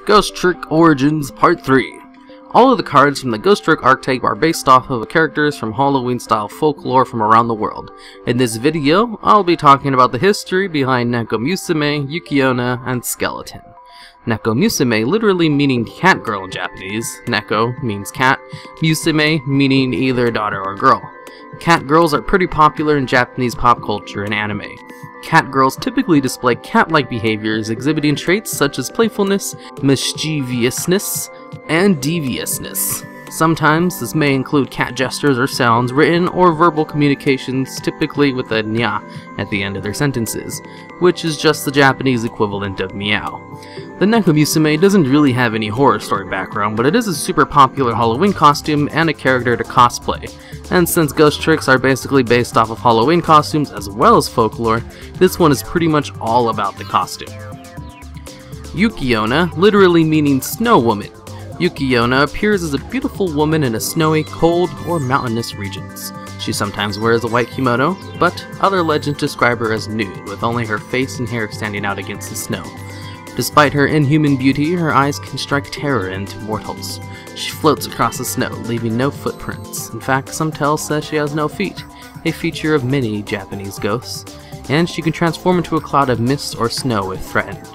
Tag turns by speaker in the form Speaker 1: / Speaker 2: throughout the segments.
Speaker 1: Ghostrick Origins Part 3. All of the cards from the Ghostrick archetype are based off of characters from Holloween style folklore from around the world. In this video, I'll be talking about the history behind Neko-mu-su-me, Yuki, and Skeleton. Neko-mu-su-me literally meaning cat girl in Japanese, Neko means cat, musume meaning either daughter or girl. Cat girls are pretty popular in Japanese pop culture and anime. Cat girls typically display cat-like behaviors, exhibiting traits such as playfulness, mischievousness, and deviousness. Sometimes this may include cat gestures or sounds, written or verbal communications, typically with a nya at the end of their sentences, which is just the Japanese equivalent of meow. The Nekomusume doesn't really have any horror story background, but it is a super popular Halloween costume and a character to cosplay. And since Ghostricks are basically based off of Halloween costumes as well as folklore, this one is pretty much all about the costume. Yuki, literally meaning snow woman. Yuki appears as a beautiful woman in a snowy, cold, or mountainous regions. She sometimes wears a white kimono, but other legends describe her as nude, with only her face and hair standing out against the snow. Despite her inhuman beauty, her eyes can strike terror into mortals. She floats across the snow, leaving no footprints. In fact, some tales say she has no feet, a feature of many Japanese ghosts, and she can transform into a cloud of mist or snow if threatened.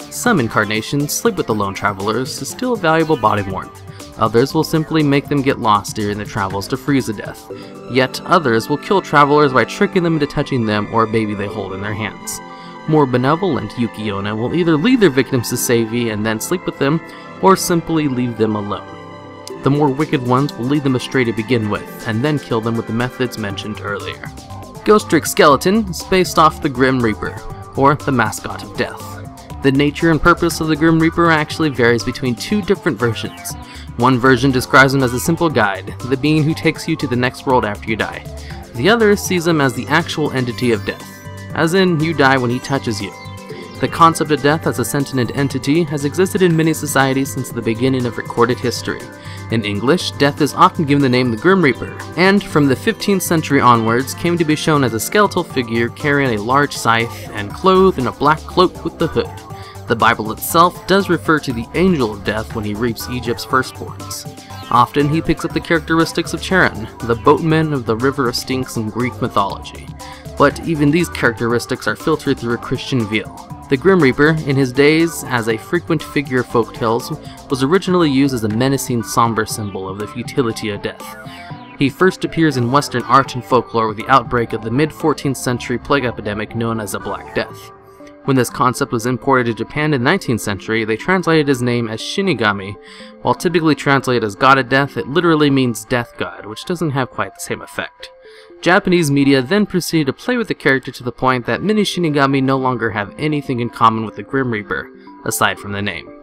Speaker 1: Some incarnations sleep with the lone travelers to steal a valuable body worn. Others will simply make them get lost during their travels to freeze to death. Yet others will kill travelers by tricking them into touching them or a baby they hold in their hands. More benevolent Yuki will either lead their victims to safety and then sleep with them, or simply leave them alone. The more wicked ones will lead them astray to begin with, and then kill them with the methods mentioned earlier. Ghostrick Skeleton is based off the Grim Reaper, or the mascot of death. The nature and purpose of the Grim Reaper actually varies between two different versions. One version describes him as a simple guide, the being who takes you to the next world after you die. The other sees him as the actual entity of death, as in you die when he touches you. The concept of death as a sentient entity has existed in many societies since the beginning of recorded history. In English, death is often given the name the Grim Reaper, and from the 15th century onwards came to be shown as a skeletal figure carrying a large scythe and clothed in a black cloak with the hood. The Bible itself does refer to the angel of death when he reaps Egypt's firstborns. Often he picks up the characteristics of Charon, the boatman of the River of Styx in Greek mythology. But even these characteristics are filtered through a Christian veil. The Grim Reaper, in his days as a frequent figure of folktales, was originally used as a menacing, somber symbol of the futility of death. He first appears in Western art and folklore with the outbreak of the mid-14th century plague epidemic known as the Black Death. When this concept was imported to Japan in the 19th century, they translated his name as Shinigami. While typically translated as God of Death, it literally means death god, which doesn't have quite the same effect. Japanese media then proceeded to play with the character to the point that many Shinigami no longer have anything in common with the Grim Reaper, aside from the name.